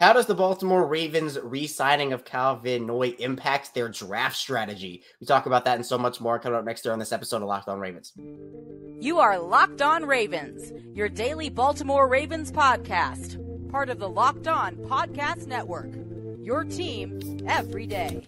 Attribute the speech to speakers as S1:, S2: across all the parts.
S1: How does the Baltimore Ravens re-signing of Kyle Van Noy impact their draft strategy? We talk about that and so much more coming up next year on this episode of Locked On Ravens.
S2: You are Locked On Ravens, your daily Baltimore Ravens podcast. Part of the Locked On Podcast Network, your team every day.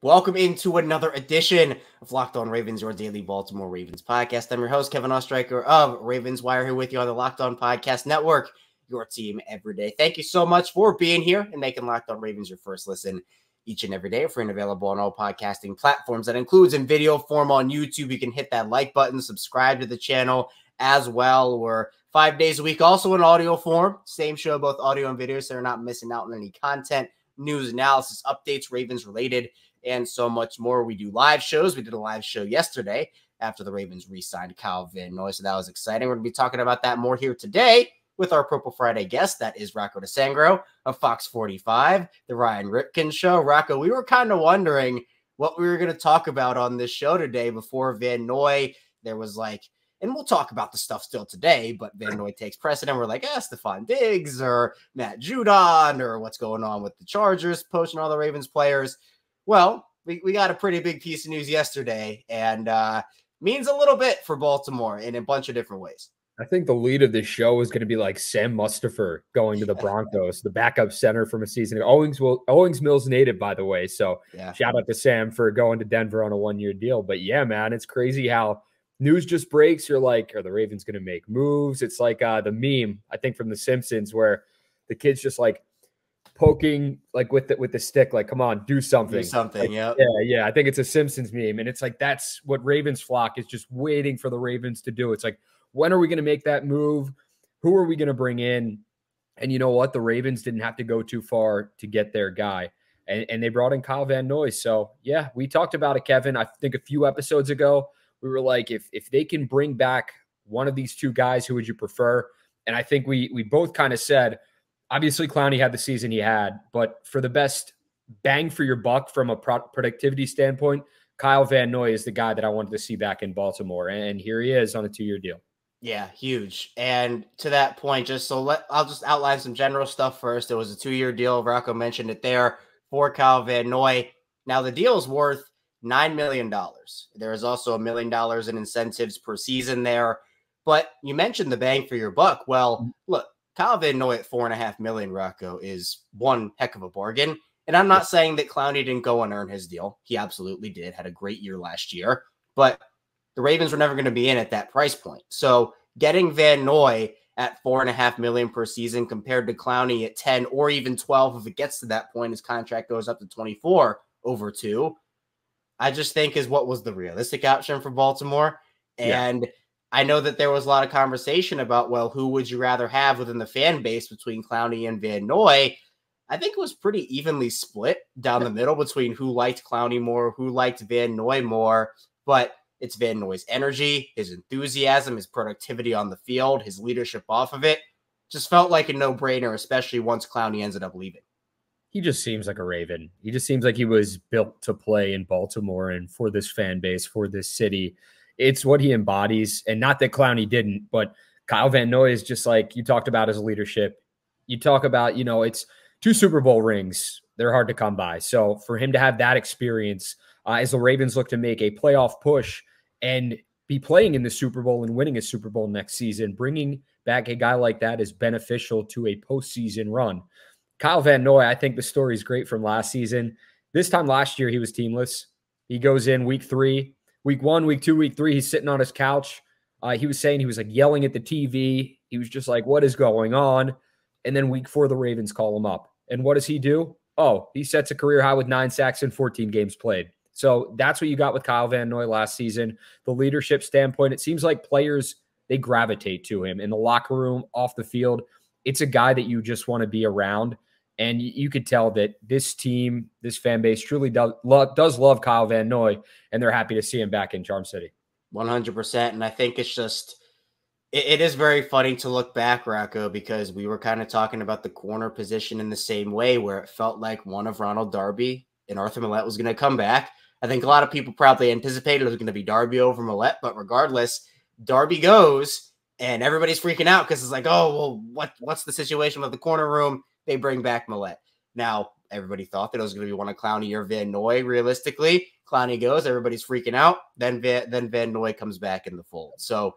S1: Welcome into another edition of Locked On Ravens, your daily Baltimore Ravens podcast. I'm your host, Kevin Ostreicher of Ravens Wire, here with you on the Locked On Podcast Network, your team every day. Thank you so much for being here and making Locked On Ravens your first listen each and every day. Free and available on all podcasting platforms. That includes in video form on YouTube. You can hit that like button, subscribe to the channel as well. We're 5 days a week, also in audio form. Same show, both audio and video, so you're not missing out on any content, news, analysis, updates, Ravens related, and so much more. We do live shows. We did a live show yesterday after the Ravens re-signed Kyle Van Noy, so that was exciting. We're going to be talking about that more here today with our Purple Friday guest. That is Rocco DiSangro of Fox 45, the Ryan Ripken Show. Rocco, we were kind of wondering what we were going to talk about on this show today before Van Noy. There was and we'll talk about the stuff still today, but Van Noy takes precedent. We're like, Stephon Diggs or Matt Judon or what's going on with the Chargers poaching all the Ravens players. Well, we got a pretty big piece of news yesterday, and means a little bit for Baltimore in a bunch of different ways.
S3: I think the lead of this show is going to be like Sam Mustipher going to the Broncos, the backup center from a season. Owings Mills native, by the way. So Shout out to Sam for going to Denver on a one-year deal. But yeah, man, it's crazy how news just breaks. You're like, are the Ravens going to make moves? It's like the meme, I think, from The Simpsons where the kid's just like poking with the stick, like, come on, do something. Yeah. I think it's a Simpsons meme. And it's like, that's what Ravens flock is just waiting for the Ravens to do. It's like, when are we going to make that move? Who are we going to bring in? And you know what? The Ravens didn't have to go too far to get their guy. And they brought in Kyle Van Noy. So yeah, we talked about it, Kevin. I think a few episodes ago, we were like, if they can bring back one of these two guys, who would you prefer? And I think we both kind of said, obviously, Clowney had the season he had, but for the best bang for your buck from a productivity standpoint, Kyle Van Noy is the guy that I wanted to see back in Baltimore, and here he is on a 2-year deal.
S1: Yeah, huge. And to that point, I'll just outline some general stuff first. It was a 2-year deal. Rocco mentioned it there for Kyle Van Noy. Now, the deal is worth $9 million. There is also $1 million in incentives per season there. But you mentioned the bang for your buck. Well, look, Kyle Van Noy at $4.5 million, Rocco, is one heck of a bargain. And I'm not saying that Clowney didn't go and earn his deal. He absolutely did. Had a great year last year. But the Ravens were never going to be in at that price point. So getting Van Noy at $4.5 million per season compared to Clowney at 10 or even 12, if it gets to that point, his contract goes up to 24 over 2, I just think is what was the realistic option for Baltimore. And I know that there was a lot of conversation about, well, who would you rather have within the fan base between Clowney and Van Noy? I think it was pretty evenly split down the middle between who liked Clowney more, who liked Van Noy more. But it's Van Noy's energy, his enthusiasm, his productivity on the field, his leadership off of it. Just felt like a no-brainer, especially once Clowney ended up leaving.
S3: He just seems like a Raven. He just seems like he was built to play in Baltimore and for this fan base, for this city. It's what he embodies, and not that Clowney didn't, but Kyle Van Noy is just like you talked about his leadership. You talk about, it's 2 Super Bowl rings. They're hard to come by. So for him to have that experience as the Ravens look to make a playoff push and be playing in the Super Bowl and winning a Super Bowl next season, bringing back a guy like that is beneficial to a postseason run. Kyle Van Noy, I think the story is great from last season. This time last year, he was teamless. He goes in week 3. Week 1, week 2, week 3, he's sitting on his couch. He was saying he was like yelling at the TV. He was just like, what is going on? And then week 4, the Ravens call him up. And what does he do? Oh, he sets a career high with 9 sacks and 14 games played. So that's what you got with Kyle Van Noy last season. The leadership standpoint, it seems like players, they gravitate to him in the locker room, off the field. It's a guy that you just want to be around. And you could tell that this team, this fan base truly does love Kyle Van Noy, and they're happy to see him back in Charm City.
S1: 100%. And I think it's It is very funny to look back, Rocco, because we were kind of talking about the corner position in the same way, where it felt like one of Ronald Darby and Arthur Millette was going to come back. I think a lot of people probably anticipated it was going to be Darby over Millette, but regardless, Darby goes and everybody's freaking out because it's like, oh, well, what's the situation with the corner room? They bring back Millette. Now, everybody thought that it was going to be one of Clowney or Van Noy. Realistically, Clowney goes, everybody's freaking out. Then Van Noy comes back in the fold. So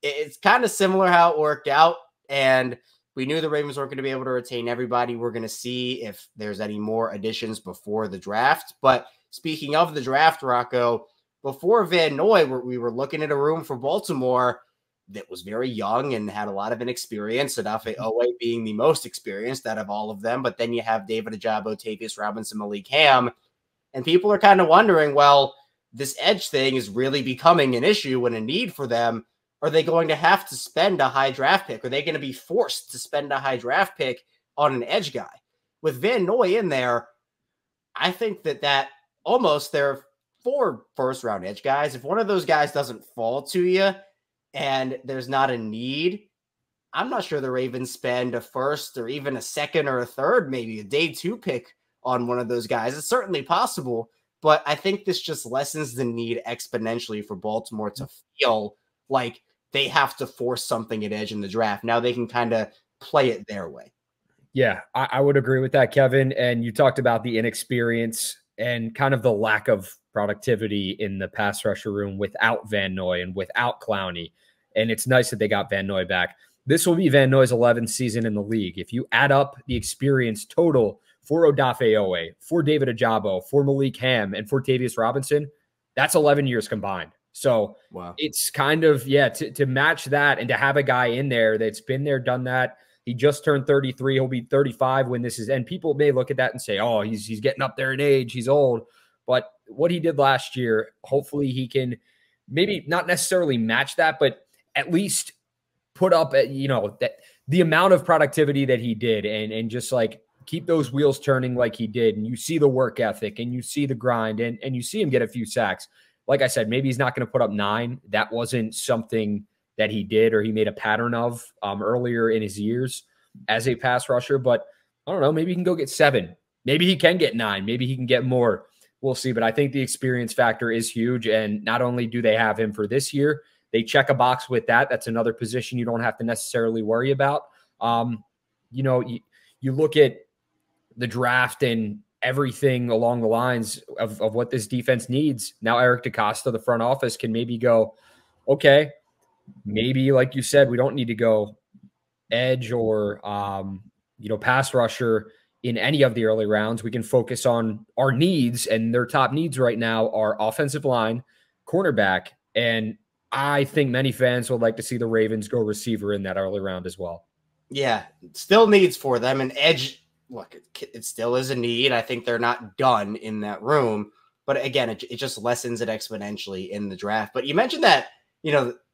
S1: it's kind of similar how it worked out. And we knew the Ravens weren't going to be able to retain everybody. We're going to see if there's any more additions before the draft. But speaking of the draft, Rocco, before Van Noy, we were looking at a room for Baltimore that was very young and had a lot of inexperience, Odafe Oweh being the most experienced out of all of them. But then you have David Ojabo, Tavius Robinson, Malik Ham. And people are kind of wondering, well, this edge thing is really becoming an issue and a need for them. Are they going to have to spend a high draft pick? Are they going to be forced to spend a high draft pick on an edge guy? With Van Noy in there, I think that almost there are 4 first-round edge guys. If one of those guys doesn't fall to you and there's not a need, I'm not sure the Ravens spend a first or even a second or a third, maybe a day 2 pick on one of those guys. It's certainly possible, but I think this just lessens the need exponentially for Baltimore to feel like they have to force something at edge in the draft. Now they can kind of play it their way.
S3: Yeah, I would agree with that, Kevin. And you talked about the inexperience and kind of the lack of productivity in the pass rusher room without Van Noy and without Clowney. And it's nice that they got Van Noy back. This will be Van Noy's 11th season in the league. If you add up the experience total for Odafe Oweh, for David Ojabo, for Malik Ham, and for Tavius Robinson, that's 11 years combined. So wow. It's kind of, to match that and to have a guy in there that's been there, done that. He just turned 33. He'll be 35 when this is, and people may look at that and say, oh, he's getting up there in age. He's old. But what he did last year, hopefully he can maybe not necessarily match that, but at least put up that the amount of productivity that he did and just like keep those wheels turning like he did. And you see the work ethic and you see the grind and you see him get a few sacks. Like I said, maybe he's not going to put up 9. That wasn't something that he did or he made a pattern of earlier in his years as a pass rusher. But I don't know, maybe he can go get 7. Maybe he can get 9. Maybe he can get more. We'll see. But I think the experience factor is huge. And not only do they have him for this year, they check a box with that. That's another position you don't have to necessarily worry about. You look at the draft and everything along the lines of what this defense needs. Now Eric DeCosta, the front office, can maybe go, okay, maybe like you said, we don't need to go edge or, pass rusher in any of the early rounds. We can focus on our needs, and their top needs right now are offensive line, cornerback, and I think many fans would like to see the Ravens go receiver in that early round as well.
S1: Yeah, still needs for them. And edge, look, it still is a need. I think they're not done in that room. But again, it just lessens it exponentially in the draft. But you mentioned that,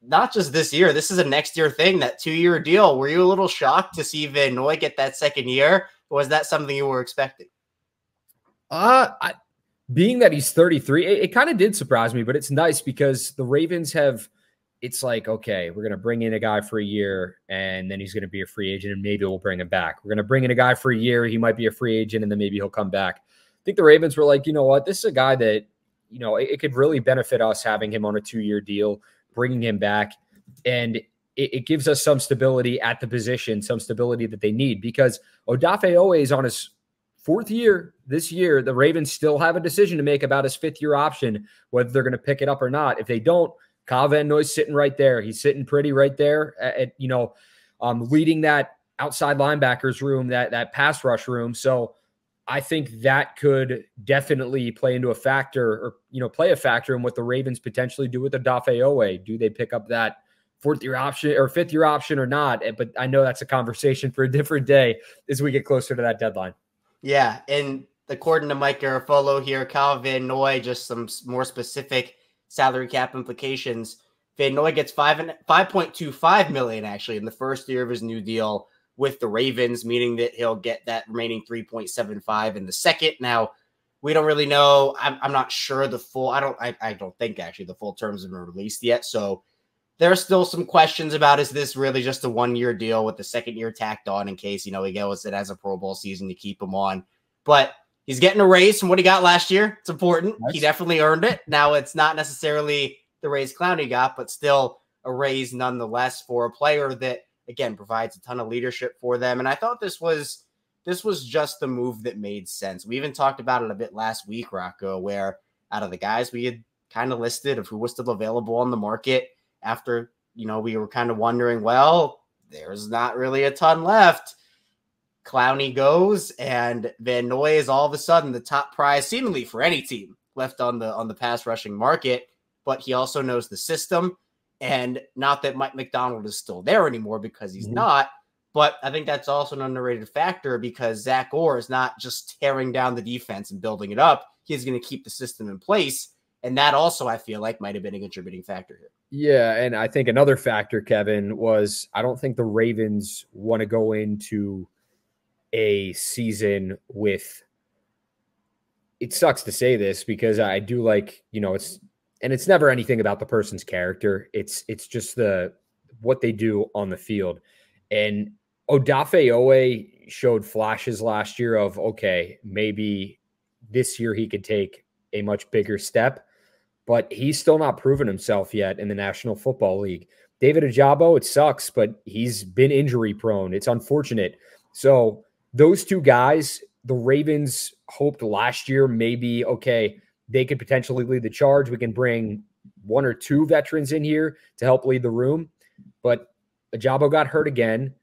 S1: not just this year. This is a next year thing, that 2-year deal. Were you a little shocked to see Van Noy get that second year? Or was that something you were expecting?
S3: Being that he's 33, it kind of did surprise me, but it's nice because the Ravens it's like, okay, we're going to bring in a guy for a year and then he's going to be a free agent and maybe we'll bring him back. We're going to bring in a guy for a year. He might be a free agent and then maybe he'll come back. I think the Ravens were like, you know what, this is a guy that, it could really benefit us having him on a 2-year deal, bringing him back. And it gives us some stability at the position, some stability that they need, because Odafe Oweh is on his 4th year this year. The Ravens still have a decision to make about his 5th-year option, whether they're going to pick it up or not. If they don't, Kyle Van Noy's sitting right there. He's sitting pretty right there leading that outside linebackers room, that pass rush room. So I think that could definitely play into a factor play a factor in what the Ravens potentially do with Odafe Oweh. Do they pick up that 4th-year option or 5th-year option or not? But I know that's a conversation for a different day as we get closer to that deadline.
S1: Yeah, and according to Mike Garafolo here, Kyle Van Noy, just some more specific salary cap implications. Van Noy gets $5.25 million actually in the first year of his new deal with the Ravens, meaning that he'll get that remaining 3.75 in the second. Now, we don't really know. I'm not sure the full. I don't think actually the full terms have been released yet. So There are still some questions about, is this really just a 1-year deal with the second year tacked on in case, he goes it as a Pro Bowl season to keep him on. But he's getting a raise from what he got last year. It's important. Nice. He definitely earned it. Now, it's not necessarily the raise Clowney got, but still a raise nonetheless for a player that, again, provides a ton of leadership for them. And I thought this was just the move that made sense. We even talked about it a bit last week, Rocco, where out of the guys we had kind of listed of who was still available on the market after, we were kind of wondering, well, there's not really a ton left. Clowney goes, and Van Noy is all of a sudden the top prize, seemingly for any team left on the pass rushing market. But he also knows the system, and not that Mike McDonald is still there anymore because he's not. But I think that's also an underrated factor because Zach Orr is not just tearing down the defense and building it up. He's going to keep the system in place. And that also, I feel like, might have been a contributing factor here.
S3: Yeah, and I think another factor, Kevin, was I don't think the Ravens want to go into a season with – it sucks to say this because I do like, it's never anything about the person's character. It's just what they do on the field. And Odafe Owe showed flashes last year of, okay, maybe this year he could take a much bigger step, but he's still not proven himself yet in the National Football League. David Ojabo, it sucks, but he's been injury prone. It's unfortunate. So those two guys, the Ravens hoped last year maybe, okay, they could potentially lead the charge. We can bring 1 or 2 veterans in here to help lead the room. But Ojabo got hurt again.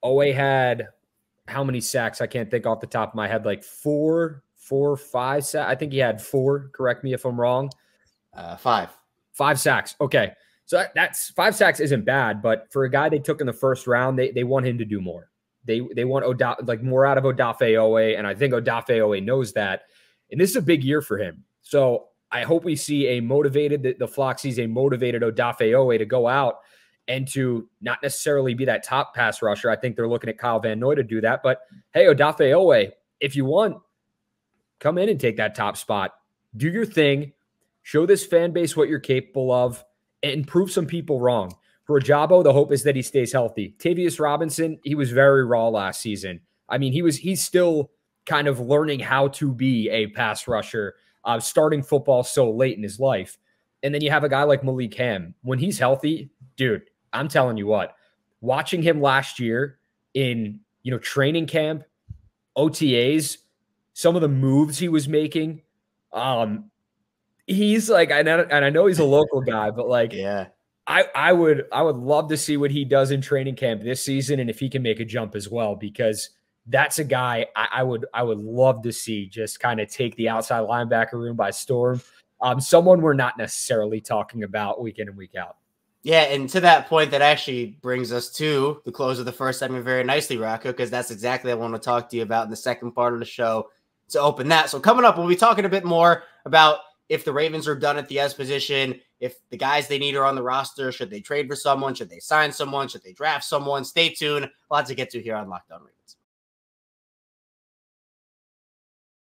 S3: Owe had how many sacks? I can't think off the top of my head, like 4 or 5 sacks. I think he had 4. Correct me if I'm wrong.
S1: 5.
S3: 5 sacks. Okay. So that's 5 sacks isn't bad, but for a guy they took in the first round, they want him to do more. They want more out of Odafe Owe, and I think Odafe Owe knows that. And this is a big year for him. So I hope we see the flock sees a motivated Odafe Owe to go out and to not necessarily be that top pass rusher. I think they're looking at Kyle Van Noy to do that. But hey, Odafe Owe, if you want, come in and take that top spot. Do your thing. Show this fan base what you're capable of and prove some people wrong. For Ojabo, the hope is that he stays healthy. Tavius Robinson, he was very raw last season. I mean, he's still kind of learning how to be a pass rusher, starting football so late in his life. And then you have a guy like Malik Ham. When he's healthy, dude, I'm telling you what, watching him last year in, training camp, OTAs, some of the moves he was making, he's like, and I know he's a local guy, but like,
S1: yeah,
S3: I would love to see what he does in training camp this season, and if he can make a jump as well, because that's a guy I would love to see just kind of take the outside linebacker room by storm. Someone we're not necessarily talking about week in and week out.
S1: Yeah, and to that point, that actually brings us to the close of the first segment very nicely, Rocco, because that's exactly what I want to talk to you about in the second part of the show to open that. So coming up, we'll be talking a bit more about if the Ravens are done at the S position, if the guys they need are on the roster, should they trade for someone, should they sign someone, should they draft someone? Stay tuned. Lots to get to here on Locked On Ravens.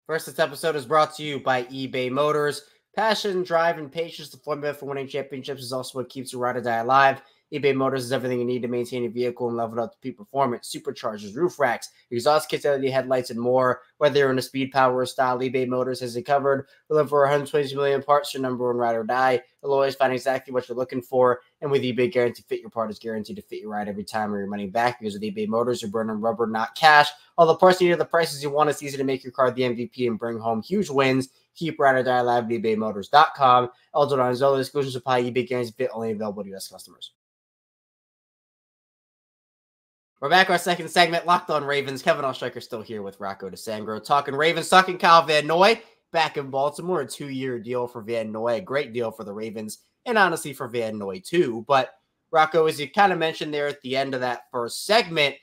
S1: First, this episode is brought to you by eBay Motors. Passion, drive, and patience, the formula for winning championships, is also what keeps your ride or die alive. eBay Motors is everything you need to maintain your vehicle and level it up to peak performance. Superchargers, roof racks, exhaust kits, LED headlights, and more. Whether you're in a speed, power, or style, eBay Motors has it covered. With over 120 million parts, your number one ride or die. You'll always find exactly what you're looking for. And with eBay Guaranteed Fit, your part is guaranteed to fit your ride every time or your money back. Because with eBay Motors, you're burning rubber, not cash. All the parts you need are the prices you want. It's easy to make your car the MVP and bring home huge wins. Keep ride or die alive at ebaymotors.com. Eligible on Zola, exclusions apply. eBay Guaranteed Fit, only available to U.S. customers. We're back our second segment, Locked On Ravens. Kevin Oestreicher still here with Rocco DiSangro, talking Ravens, talking Kyle Van Noy back in Baltimore. A 2-year deal for Van Noy, a great deal for the Ravens, and honestly for Van Noy too. But Rocco, as you kind of mentioned there at the end of that first segment,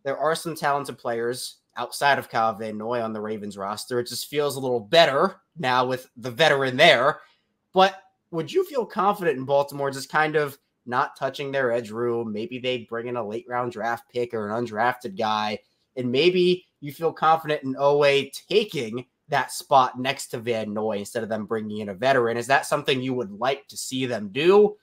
S1: there are some talented players outside of Kyle Van Noy on the Ravens roster. It just feels a little better now with the veteran there. But would you feel confident in Baltimore just kind of not touching their edge room? Maybe they bring in a late round draft pick or an undrafted guy, and maybe you feel confident in Owe taking that spot next to Van Noy instead of them bringing in a veteran. Is that something you would like to see them do?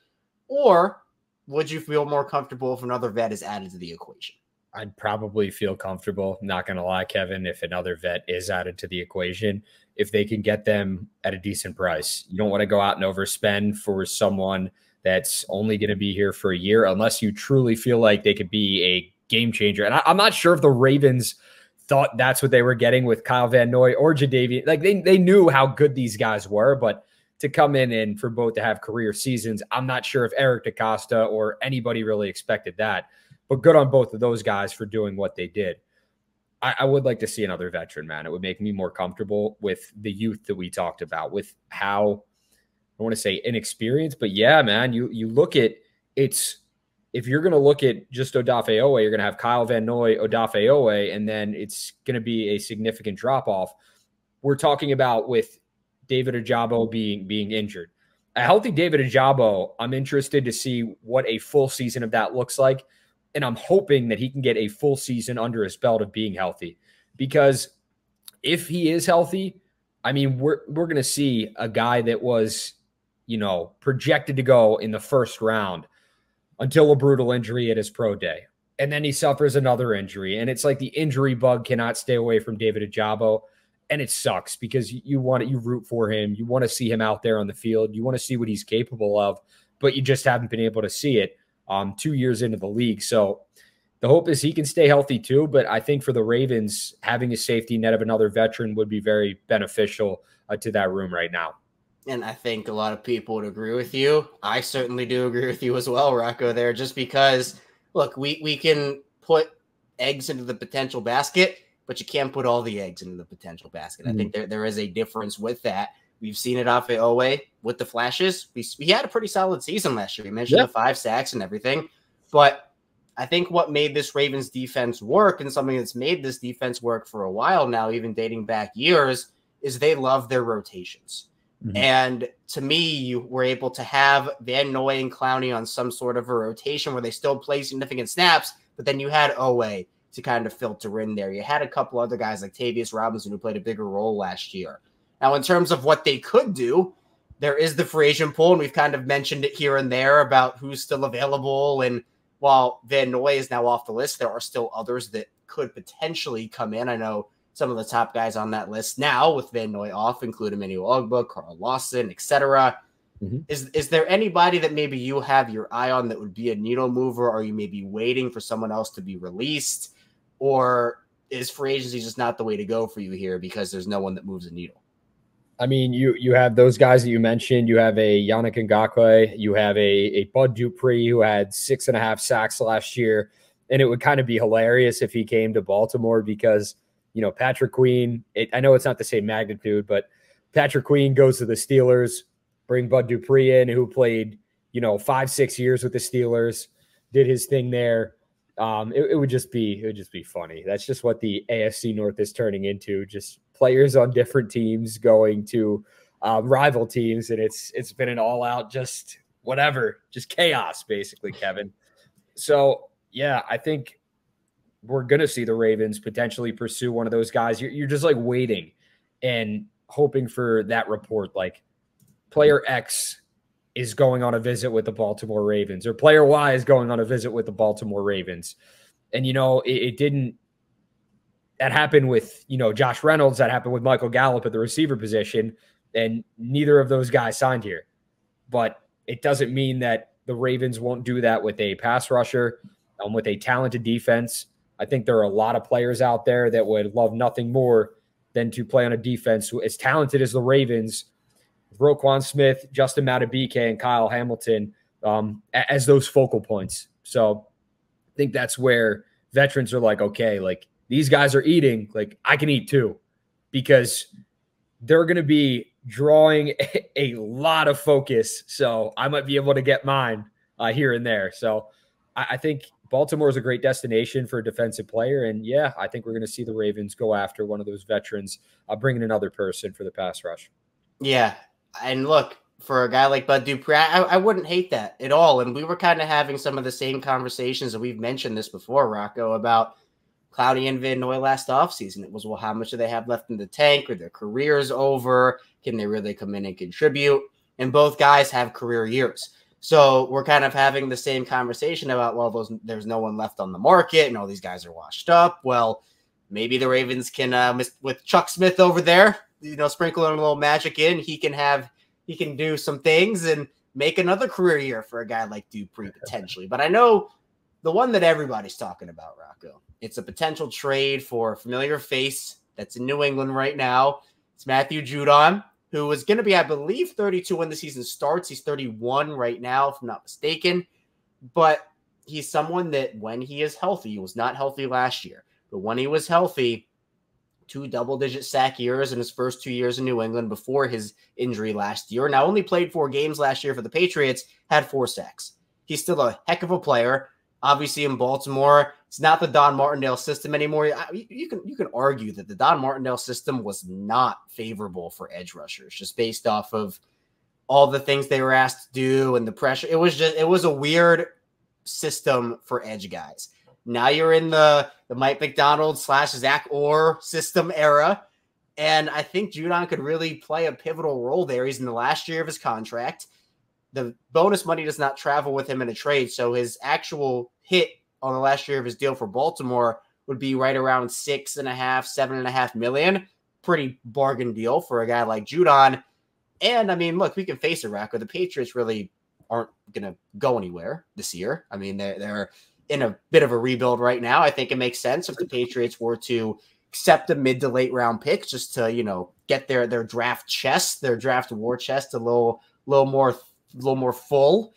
S1: Or would you feel more comfortable if another vet is added to the equation?
S3: I'd probably feel comfortable, not going to lie, Kevin, if another vet is added to the equation, if they can get them at a decent price. You don't want to go out and overspend for someone that's only going to be here for a year unless you truly feel like they could be a game changer. And I'm not sure if the Ravens thought that's what they were getting with Kyle Van Noy or Jadeveon. Like they knew how good these guys were, but to come in and for both to have career seasons, I'm not sure if Eric DaCosta or anybody really expected that. But good on both of those guys for doing what they did. I would like to see another veteran, man. It would make me more comfortable with the youth that we talked about, with how, I want to say inexperienced, but yeah, man, you look at it's, if you're going to look at just Odafe Owe, you're going to have Kyle Van Noy, Odafe Owe, and then it's going to be a significant drop-off. We're talking about with David Ojabo being injured. A healthy David Ojabo, I'm interested to see what a full season of that looks like. And I'm hoping that he can get a full season under his belt of being healthy, because if he is healthy, I mean, we're going to see a guy that was, projected to go in the first round until a brutal injury at his pro day. And then he suffers another injury. And it's like the injury bug cannot stay away from David Ojabo. And it sucks because you root for him. You want to see him out there on the field. You want to see what he's capable of, but you just haven't been able to see it. 2 years into the league. So the hope is he can stay healthy too. But I think for the Ravens, having a safety net of another veteran would be very beneficial to that room right now.
S1: And I think a lot of people would agree with you. I certainly do agree with you as well, Rocco, there, just because, look, we can put eggs into the potential basket, but you can't put all the eggs into the potential basket. I think there is a difference with that. We've seen it off of Owe with the flashes. He had a pretty solid season last year. You mentioned the 5 sacks and everything. But I think what made this Ravens defense work, and something that's made this defense work for a while now, even dating back years, is they love their rotations. And to me, you were able to have Van Noy and Clowney on some sort of a rotation where they still play significant snaps, but then you had Owe to kind of filter in there. You had a couple other guys like Tavius Robinson who played a bigger role last year. Now, in terms of what they could do, there is the free agent pool, and we've kind of mentioned it here and there about who's still available. And while Van Noy is now off the list, there are still others that could potentially come in. I know some of the top guys on that list now with Van Noy off include Emmanuel Ogbah, Carl Lawson, etc. Is there anybody that maybe you have your eye on that would be a needle mover, or you may be waiting for someone else to be released? Or is free agency just not the way to go for you here because there's no one that moves a needle?
S3: I mean, you have those guys that you mentioned. You have a Yannick Ngakoue. You have a Bud Dupree who had 6.5 sacks last year. And it would kind of be hilarious if he came to Baltimore because, Patrick Queen, I know it's not the same magnitude, but Patrick Queen goes to the Steelers, bring Bud Dupree in, who played, 5-6 years with the Steelers, did his thing there. It would just be funny. That's just what the AFC North is turning into. Just players on different teams going to rival teams, and it's been an all-out just whatever, just chaos, basically, Kevin. So, yeah, I think we're going to see the Ravens potentially pursue one of those guys. You're just, like, waiting and hoping for that report, like player X is going on a visit with the Baltimore Ravens, or player Y is going on a visit with the Baltimore Ravens. And, it didn't. That happened with, Josh Reynolds. That happened with Michael Gallup at the receiver position. And neither of those guys signed here. But it doesn't mean that the Ravens won't do that with a pass rusher, with a talented defense. I think there are a lot of players out there that would love nothing more than to play on a defense as talented as the Ravens, Roquan Smith, Justin Madubuike, and Kyle Hamilton as those focal points. So I think that's where veterans are like, okay, like these guys are eating, like I can eat too, because they're going to be drawing a lot of focus. So I might be able to get mine here and there. So I think Baltimore is a great destination for a defensive player. And yeah, I think we're going to see the Ravens go after one of those veterans, bringing another person for the pass rush. Yeah.
S1: And look, for a guy like Bud Dupree, I wouldn't hate that at all. And we were kind of having some of the same conversations, and we've mentioned this before, Rocco, about Clowney and Van Noy last offseason. It was, well, how much do they have left in the tank? Are their careers over? Can they really come in and contribute? And both guys have career years. So we're kind of having the same conversation about, well, there's no one left on the market and all these guys are washed up. Well, maybe the Ravens can, with Chuck Smith over there, sprinkle a little magic in. He can do some things and make another career year for a guy like Dupree potentially. But I know the one that everybody's talking about, Rocco, it's a potential trade for a familiar face that's in New England right now. It's Matthew Judon, who is going to be, I believe, 32 when the season starts. He's 31 right now, if I'm not mistaken. But he's someone that when he is healthy, he was not healthy last year, but when he was healthy, 2 double-digit sack years in his first 2 years in New England before his injury last year. Now, only played 4 games last year for the Patriots, had 4 sacks. He's still a heck of a player. Obviously, in Baltimore, it's not the Don Martindale system anymore. You can argue that the Don Martindale system was not favorable for edge rushers, just based off of all the things they were asked to do and the pressure. It was a weird system for edge guys. Now you're in the Mike McDonald / Zach Orr system era, and I think Judon could really play a pivotal role there. He's in the last year of his contract. The bonus money does not travel with him in a trade, so his actual hit on the last year of his deal for Baltimore would be right around $6.5–7.5 million. Pretty bargain deal for a guy like Judon. And I mean, look, we can face it, Rocco. The Patriots really aren't going to go anywhere this year. I mean, they're in a bit of a rebuild right now. I think it makes sense if the Patriots were to accept a mid to late round pick just to, get their draft chest, their draft war chest a little more full.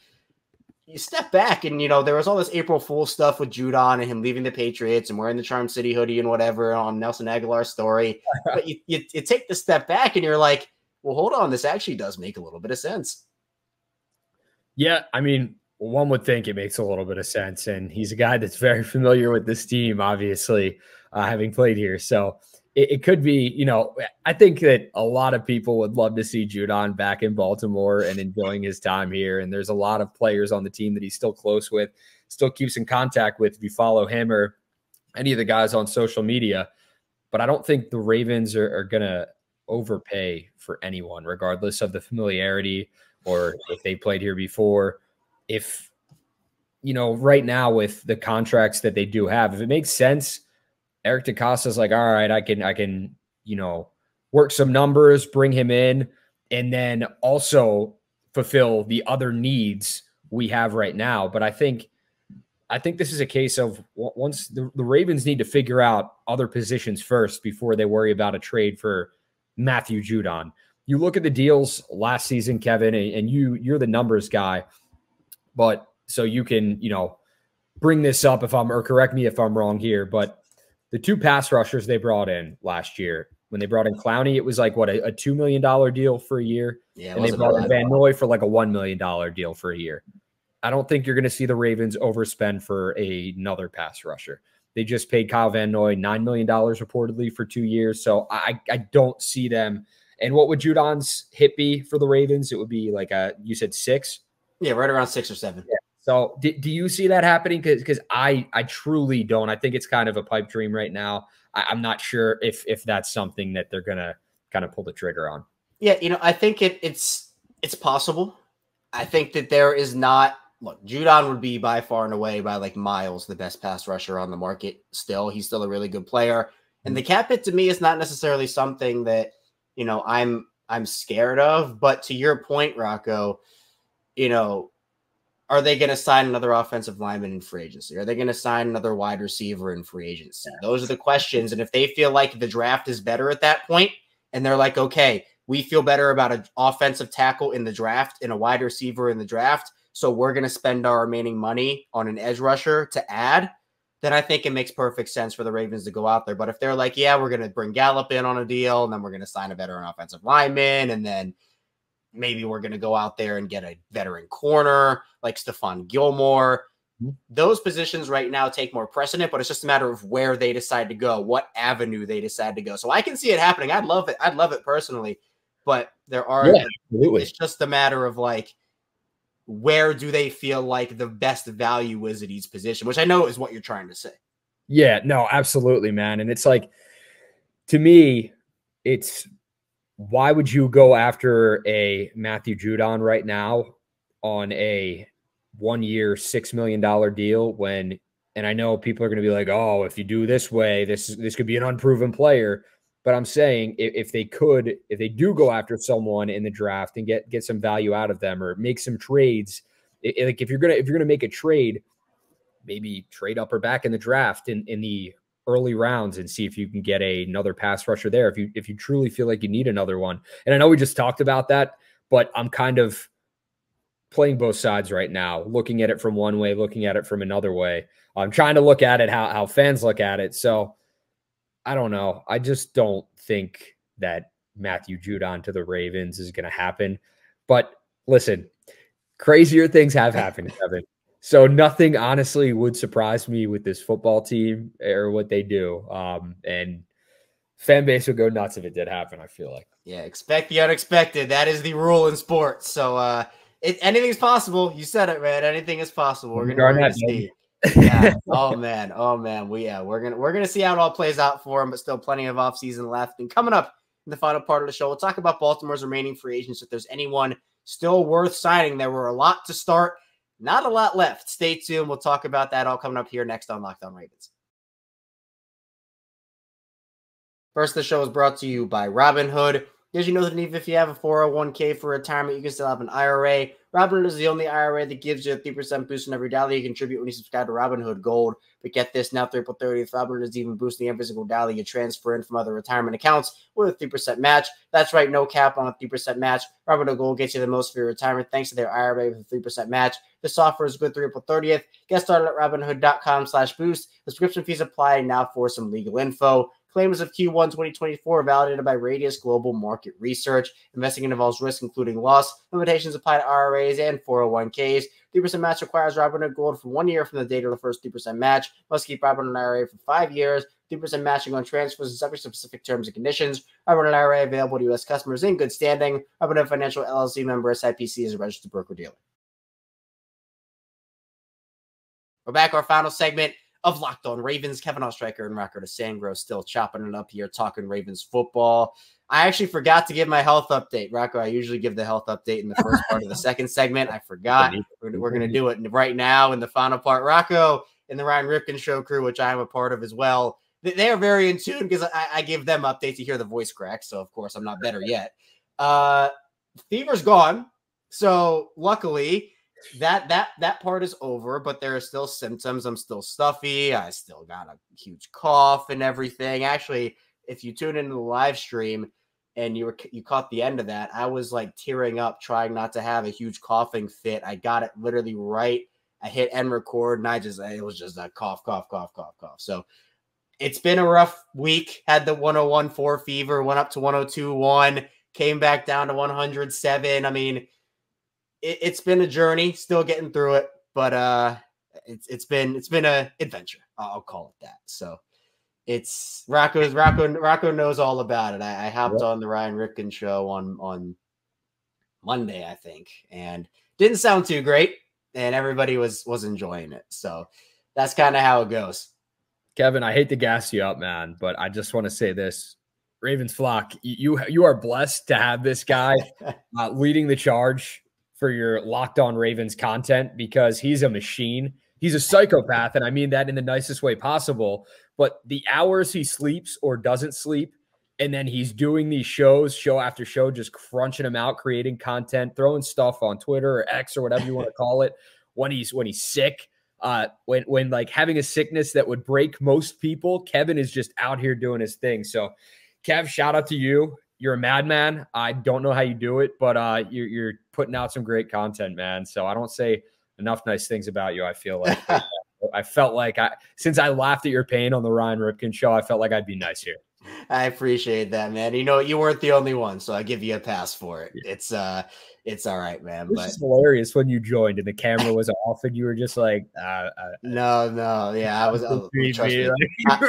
S1: You step back and, there was all this April Fool's stuff with Judon and him leaving the Patriots and wearing the Charm City hoodie and whatever on Nelson Aguilar's story. But you take the step back and you're like, well, hold on, this actually does make a little bit of sense.
S3: Yeah, I mean, one would think it makes a little bit of sense. And he's a guy that's very familiar with this team, obviously, having played here. So it could be, I think that a lot of people would love to see Judon back in Baltimore and enjoying his time here. And there's a lot of players on the team that he's still close with, still keeps in contact with if you follow him or any of the guys on social media. But I don't think the Ravens are going to overpay for anyone, regardless of the familiarity or if they played here before. If, right now with the contracts that they do have, if it makes sense, Eric DeCosta's like, all right, I can, work some numbers, bring him in, and then also fulfill the other needs we have right now. But I think this is a case of once the Ravens need to figure out other positions first before they worry about a trade for Matthew Judon. You look at the deals last season, Kevin, and you're the numbers guy, but so you can, bring this up or correct me if I'm wrong here, but the 2 pass rushers they brought in last year, when they brought in Clowney, it was like, what, a $2 million deal for a year? Yeah, and they brought in Van Noy for like a $1 million deal for a year. I don't think you're going to see the Ravens overspend for another pass rusher. They just paid Kyle Van Noy $9 million reportedly for 2 years. So I don't see them. And what would Judon's hit be for the Ravens? It would be like you said 6?
S1: Yeah, right around 6 or 7.
S3: Yeah. So do you see that happening? Because I truly don't. I think it's kind of a pipe dream right now. I'm not sure if that's something that they're going to kind of pull the trigger on.
S1: Yeah, I think it's possible. I think that there is not – look, Judon would be by far and away, by like miles, the best pass rusher on the market still. He's still a really good player. And the cap hit to me is not necessarily something that, I'm scared of. But to your point, Rocco, are they going to sign another offensive lineman in free agency? Are they going to sign another wide receiver in free agency? Those are the questions. And if they feel like the draft is better at that point, and they're like, okay, we feel better about an offensive tackle in the draft and a wide receiver in the draft, so we're going to spend our remaining money on an edge rusher to add, then I think it makes perfect sense for the Ravens to go out there. But if they're like, yeah, we're going to bring Gallup in on a deal, and then we're going to sign a veteran offensive lineman, and then maybe we're going to go out there and get a veteran corner like Stephon Gilmore. Those positions right now take more precedent, but it's just a matter of where they decide to go, what avenue they decide to go. So I can see it happening. I'd love it. I'd love it personally, but it's just a matter of like, where do they feel like the best value is at each position, which I know is what you're trying to say.
S3: Yeah, no, absolutely, man. And it's like, to me, why would you go after a Matthew Judon right now on a 1-year, $6 million deal and I know people are going to be like, oh, if you do this way, this could be an unproven player. But I'm saying if they do go after someone in the draft and get some value out of them or make some trades, like if you're gonna make a trade, maybe trade up or back in the draft in the early rounds and see if you can get another pass rusher there. If you truly feel like you need another one. And I know we just talked about that, but I'm kind of playing both sides right now, looking at it from one way, looking at it from another way. I'm trying to look at it how fans look at it. So I don't know. I just don't think that Matthew Judon to the Ravens is going to happen. But listen, crazier things have happened, Kevin. So nothing honestly would surprise me with this football team or what they do. And fan base would go nuts if it did happen, I feel like.
S1: Yeah, expect the unexpected. That is the rule in sports. So anything's possible. You said it, man. Anything is possible. We're gonna see. Yeah. Oh man. We're gonna see how it all plays out for him, but still plenty of offseason left. And coming up in the final part of the show, we'll talk about Baltimore's remaining free agents. If there's anyone still worth signing, there were a lot to start, not a lot left. Stay tuned. We'll talk about that all coming up here next on Locked On Ravens. First, the show is brought to you by Robinhood. Did you know that even if you have a 401k for retirement, you can still have an IRA? Robinhood is the only IRA that gives you a 3% boost in every dollar you contribute when you subscribe to Robinhood Gold. But get this, now through April 30th, Robinhood is even boosting every single dollar you transfer in from other retirement accounts with a 3% match. That's right, no cap on a 3% match. Robinhood Gold gets you the most for your retirement thanks to their IRA with a 3% match. This offer is good through April 30th. Get started at Robinhood.com/boost. Subscription fees apply. Now for some legal info. Claims of Q1 2024 validated by Radius Global Market Research. Investing involves risk, including loss. Limitations apply to IRAs and 401ks. 3% match requires Robinhood Gold for 1 year from the date of the first 3% match. Must keep Robinhood IRA for 5 years. 3% matching on transfers and subject to specific terms and conditions. Robinhood IRA available to U.S. customers in good standing. Robinhood Financial LLC member SIPC is a registered broker-dealer. We're back. Our final segment of Locked On Ravens. Kevin Ostreicher and Rocco DiSangro still chopping it up here, talking Ravens football. I actually forgot to give my health update. Rocco, I usually give the health update in the first part of the second segment. I forgot. We're going to do it right now in the final part. Rocco and the Ryan Ripken Show crew, which I am a part of as well, they are very in tune because I give them updates. You hear the voice crack, so of course I'm not better yet. Fever's gone, so luckily that part is over, but there are still symptoms. I'm still stuffy. I still got a huge cough and everything. Actually, if you tune into the live stream and you caught the end of that, I was like tearing up, trying not to have a huge coughing fit. I got it literally right. I hit end record and it was just a cough. So it's been a rough week. Had the 101.4 fever, went up to 102.1, came back down to 107. I mean, it's been a journey, still getting through it, but it's been an adventure. I'll call it that. So it's Rocco knows all about it. I hopped on the Ryan Ripken Show on Monday, I think, and didn't sound too great, and everybody was enjoying it. So that's kind of how it goes.
S3: Kevin, I hate to gas you up, man, but I just want to say this. Ravens flock, you are blessed to have this guy leading the charge for your Locked On Ravens content, because he's a machine. He's a psychopath, and I mean that in the nicest way possible. But the hours he sleeps or doesn't sleep, and then he's doing these shows, show after show, just crunching them out, creating content, throwing stuff on Twitter or X or whatever you want to call it, when he's sick, when like having a sickness that would break most people, Kevin is just out here doing his thing. So, Kev, shout out to you. You're a madman. I don't know how you do it, but you're putting out some great content, man. So I don't say enough nice things about you, I feel like. I felt like since I laughed at your pain on the Ryan Ripken Show, I felt like I'd be nice here.
S1: I appreciate that, man. You know, you weren't the only one, so I give you a pass for it. It's all right, man.
S3: It was hilarious when you joined and the camera was off and you were just like,
S1: no. Yeah, I was.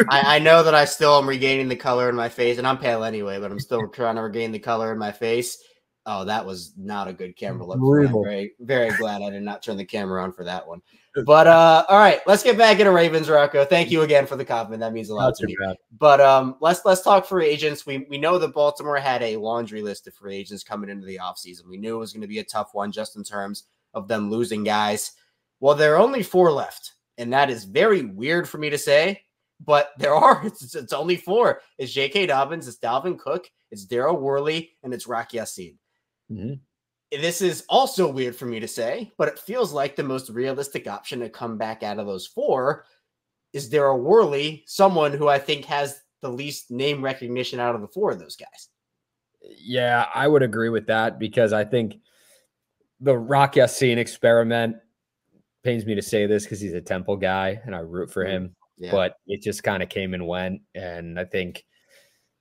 S1: I know that I still am regaining the color in my face, and I'm pale anyway, but I'm still trying to regain the color in my face. Oh, that was not a good camera look. I'm very, very glad I did not turn the camera on for that one. But all right, let's get back into Ravens, Rocco. Thank you again for the compliment. That means a lot to me. But let's talk free agents. We know that Baltimore had a laundry list of free agents coming into the offseason. We knew it was going to be a tough one just in terms of them losing guys. Well, there are only 4 left, and that is very weird for me to say, but there are. It's only 4. It's J.K. Dobbins, it's Dalvin Cook, it's Daryl Worley, and it's Rock Ya-Sin.
S3: Mm-hmm.
S1: This is also weird for me to say, but it feels like the most realistic option to come back out of those 4 is Daryl Worley, someone who I think has the least name recognition out of the 4 of those guys.
S3: Yeah, I would agree with that because I think the Rock Ya-Sin experiment, pains me to say this because he's a Temple guy and I root for him, but it just kind of came and went. And I think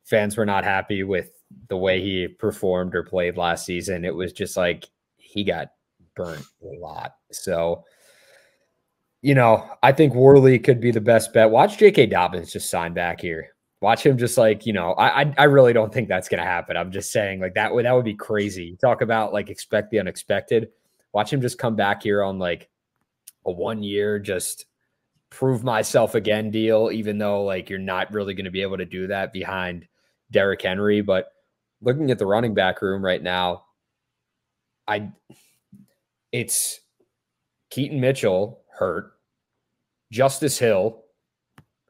S3: fans were not happy with the way he performed or played last season. It was just like he got burnt a lot. So, I think Worley could be the best bet. Watch J.K. Dobbins just sign back here. Watch him just I really don't think that's going to happen. I'm just saying that would be crazy. Talk about expect the unexpected. Watch him just come back here on a 1 year, just prove myself again deal, even though you're not really going to be able to do that behind Derrick Henry. But looking at the running back room right now, it's Keaton Mitchell hurt, Justice Hill,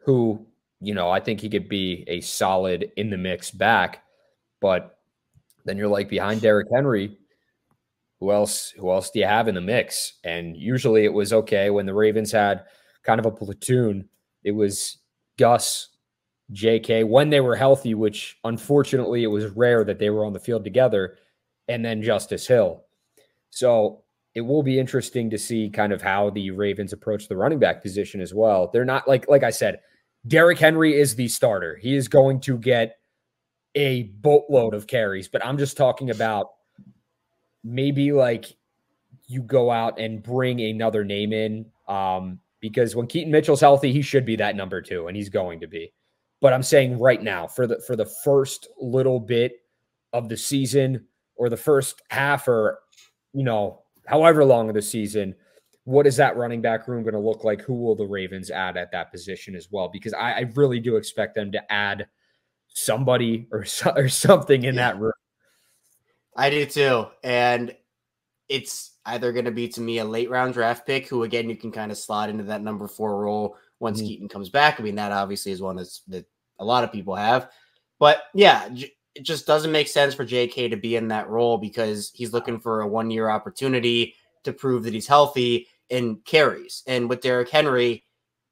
S3: who, I think he could be a solid in the mix back, but then you're behind Derrick Henry, who else do you have in the mix? And usually it was okay when the Ravens had kind of a platoon. It was Gus, JK when they were healthy, which unfortunately it was rare that they were on the field together, and then Justice Hill. So it will be interesting to see kind of how the Ravens approach the running back position as well. They're not like I said, Derrick Henry is the starter. He is going to get a boatload of carries, but I'm just talking about maybe you go out and bring another name in because when Keaton Mitchell's healthy, he should be that number 2, and he's going to be. But I'm saying right now, for the first little bit of the season or the first half or, however long of the season, what is that running back room going to look like? Who will the Ravens add at that position as well? Because I really do expect them to add somebody or something in that room.
S1: I do too. And it's either going to be, to me, a late round draft pick who, again, you can kind of slot into that number 4 role once Keaton comes back. I mean, that obviously is one that a lot of people have. But yeah, it just doesn't make sense for JK to be in that role because he's looking for a 1-year opportunity to prove that he's healthy and carries. And with Derrick Henry,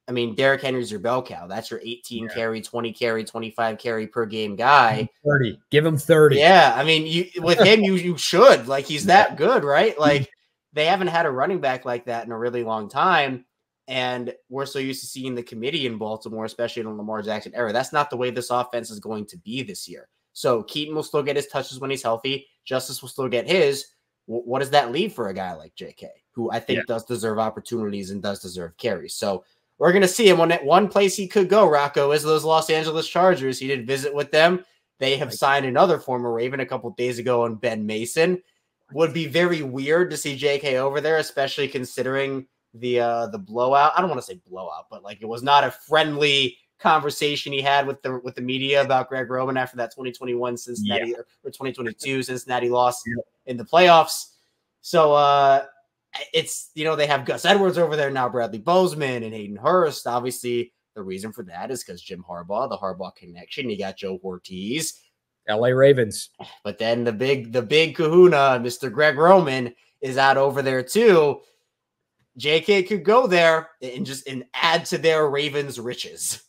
S1: I mean, Derrick Henry's your bell cow. That's your 18 carry, 20 carry, 25 carry per game guy.
S3: 30. Give him 30.
S1: Yeah. I mean, with him, you should. He's that good, right? They haven't had a running back like that in a really long time. And we're so used to seeing the committee in Baltimore, especially in the Lamar Jackson era. That's not the way this offense is going to be this year. So Keaton will still get his touches when he's healthy. Justice will still get his. What does that leave for a guy like JK, who I think does deserve opportunities and does deserve carries? So we're going to see him. One place he could go, Rocco, is those Los Angeles Chargers. He did visit with them. They have signed another former Raven a couple of days ago on Ben Mason. Would be very weird to see JK over there, especially considering the blowout. I don't want to say blowout, but it was not a friendly conversation he had with the media about Greg Roman after that 2021 Cincinnati or 2022 Cincinnati loss in the playoffs. So it's, they have Gus Edwards over there now, Bradley Bozeman and Hayden Hurst. Obviously, the reason for that is because Jim Harbaugh, the Harbaugh connection. You got Joe Ortiz,
S3: LA Ravens. But
S1: then the big kahuna, Mr. Greg Roman, is out over there too. JK could go there and add to their Ravens riches.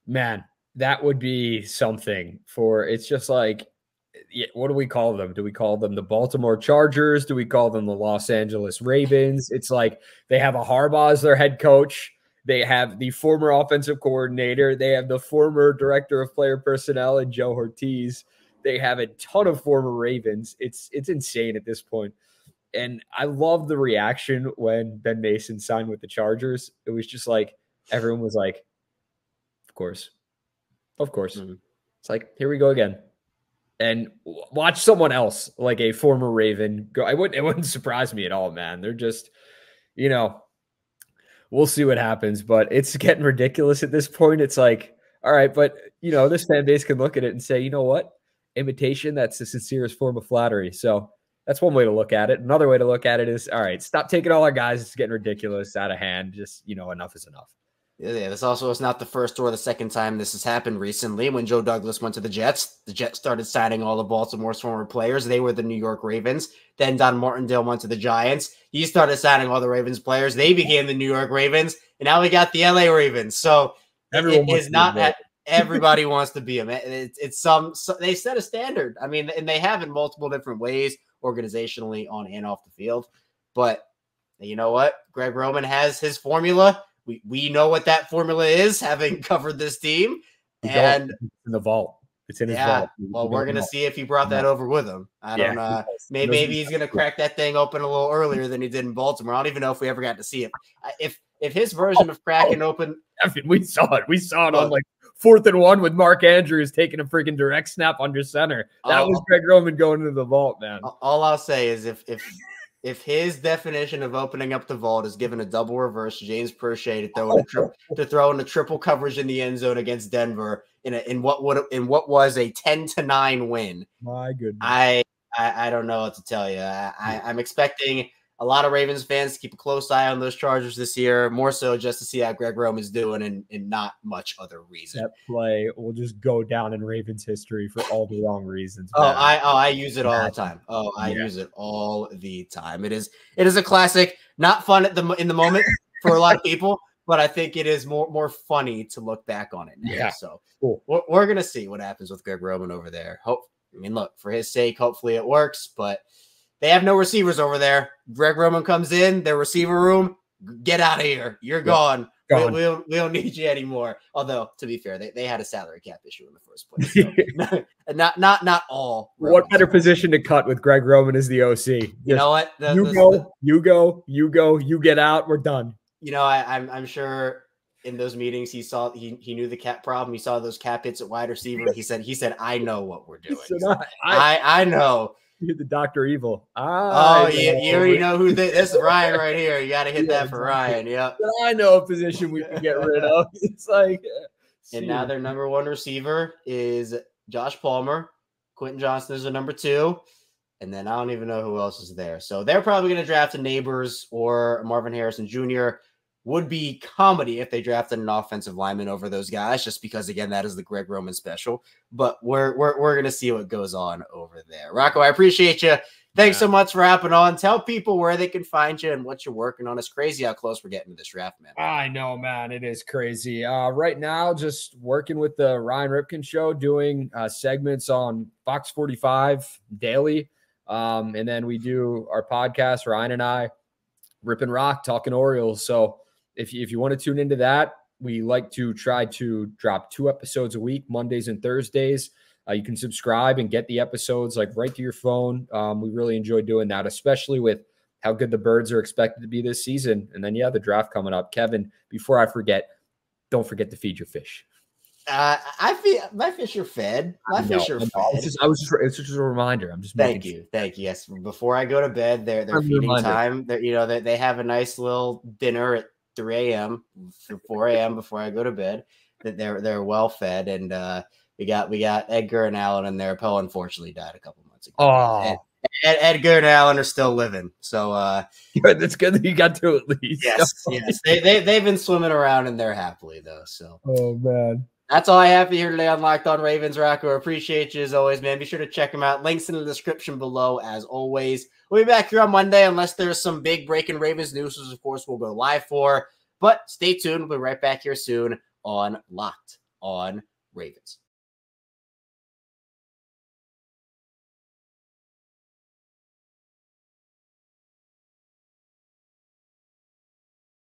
S3: Man, that would be something it's just what do we call them? Do we call them the Baltimore Chargers? Do we call them the Los Angeles Ravens? It's they have a Harbaugh as their head coach. They have the former offensive coordinator. They have the former director of player personnel and Joe Ortiz. They have a ton of former Ravens. It's insane at this point. And I love the reaction when Ben Mason signed with the Chargers. It was just everyone was of course. Mm-hmm. It's here we go again. And watch someone else, a former Raven, go. It wouldn't surprise me at all, man. They're just, we'll see what happens, but it's getting ridiculous at this point. It's all right, but this fan base can look at it and say, you know what? Imitation, that's the sincerest form of flattery. So that's one way to look at it. Another way to look at it is, all right, stop taking all our guys. It's getting ridiculous, out of hand. Just, enough is enough.
S1: Yeah, this also is not the first or the second time this has happened recently. When Joe Douglas went to the Jets started signing all of Baltimore's former players. They were the New York Ravens. Then Don Martindale went to the Giants. He started signing all the Ravens players. They became the New York Ravens, and now we got the LA Ravens. So it is not everybody wants to be them. It's they set a standard. I mean, and they have in multiple different ways, organizationally, on and off the field. But you know what? Greg Roman has his formula. We know what that formula is, having covered this team. And
S3: it's in the vault. It's in his vault.
S1: Well, we're going to see if he brought that over with him. I don't know. Maybe he's going to crack that thing open a little earlier than he did in Baltimore. I don't even know if we ever got to see it. If his version of cracking open.
S3: I mean, we saw it. We saw it on 4th and 1 with Mark Andrews taking a freaking direct snap under center. That was Greg Roman going into the vault, man.
S1: All I'll say is if his definition of opening up the vault is given a double reverse to James Prochet to throw in a triple coverage in the end zone against Denver in what was a 10-9 win.
S3: My goodness.
S1: I don't know what to tell you. I'm expecting a lot of Ravens fans to keep a close eye on those Chargers this year, more so just to see how Greg Roman's doing and not much other reason.
S3: That play will just go down in Ravens history for all the wrong reasons.
S1: I use it all the time. Use it all the time. It is a classic, not fun in the moment for a lot of people, but I think it is more funny to look back on it now.
S3: Yeah.
S1: So
S3: cool.
S1: We're going to see what happens with Greg Roman over there. Look, for his sake, hopefully it works, but they have no receivers over there. Greg Roman comes in, their receiver room, get out of here. You're gone. We don't need you anymore. Although, to be fair, they had a salary cap issue in the first place. So not all. Romans.
S3: What better position to cut with Greg Roman as the OC?
S1: You know what?
S3: You go, you get out, we're done.
S1: I'm sure in those meetings he knew the cap problem. He saw those cap hits at wide receiver. He said, I know what we're doing. I know.
S3: You hit the Dr. Evil.
S1: You already know who this is. Ryan right here. You got to hit that for Ryan. Yep.
S3: I know a position we can get rid of. It's
S1: and now their number one receiver is Josh Palmer. Quentin Johnson is their number 2. And then I don't even know who else is there. So they're probably going to draft a Neighbors or Marvin Harrison Jr. Would be comedy if they drafted an offensive lineman over those guys, just because, again, that is the Greg Roman special. But we're going to see what goes on over there. Rocco, I appreciate you. Thanks so much for hopping on. Tell people where they can find you and what you're working on. It's crazy how close we're getting to this draft, man.
S3: I know, man. It is crazy. Right now, just working with the Ryan Ripken Show, doing segments on Fox 45 daily. And then we do our podcast, Ryan and I, Rip and Rock, talking Orioles. So if you want to tune into that, we like to try to drop 2 episodes a week, Mondays and Thursdays. You can subscribe and get the episodes right to your phone. We really enjoy doing that, especially with how good the Birds are expected to be this season. And then, the draft coming up. Kevin, before I forget, don't forget to feed your fish.
S1: I feel my fish are fed. Fish are fed.
S3: It's just a reminder. I'm just
S1: thank you. Yes, before I go to bed, they're feeding time. They have a nice little dinner at 3 a.m. through 4 a.m. before I go to bed. That they're well fed, and we got Edgar and Alan in there. Poe unfortunately died a couple months ago.
S3: Oh,
S1: Edgar and Alan are still living, so
S3: that's good that you got to at least.
S1: Yes. They've been swimming around in there happily though. So
S3: man.
S1: That's all I have for you here today on Locked On Ravens. Rocco, appreciate you as always, man. Be sure to check them out. Links in the description below, as always. We'll be back here on Monday unless there's some big breaking Ravens news, which, of course, we'll go live for. But stay tuned. We'll be right back here soon on Locked On Ravens.